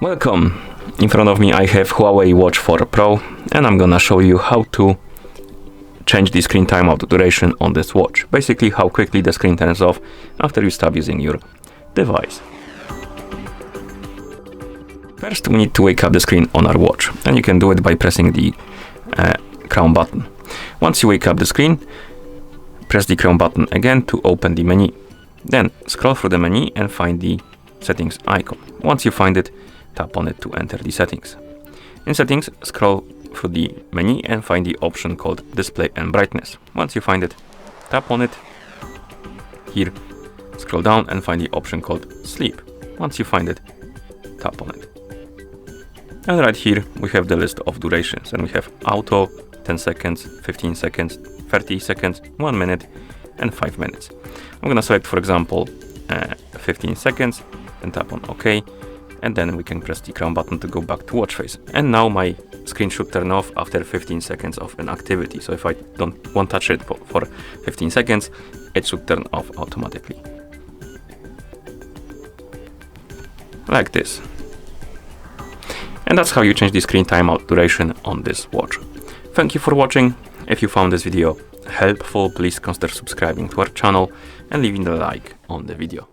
Welcome! In front of me I have HUAWEI Watch 4 Pro and I'm gonna show you how to change the screen timeout duration on this watch. Basically how quickly the screen turns off after you stop using your device. First we need to wake up the screen on our watch, and you can do it by pressing the crown button. Once you wake up the screen, press the crown button again to open the menu. Then scroll through the menu and find the settings icon. Once you find it, tap on it to enter the settings. In settings, scroll through the menu and find the option called display and brightness. Once you find it, tap on it. Here, scroll down and find the option called sleep. Once you find it, tap on it. And right here we have the list of durations, and we have auto, 10 seconds, 15 seconds, 30 seconds, 1 minute and 5 minutes. I'm gonna select, for example, 15 seconds and tap on OK. And then we can press the crown button to go back to watch face. And now my screen should turn off after 15 seconds of an activity. So if I won't touch it for 15 seconds, it should turn off automatically. Like this. And that's how you change the screen timeout duration on this watch. Thank you for watching. If you found this video helpful, please consider subscribing to our channel and leaving a like on the video.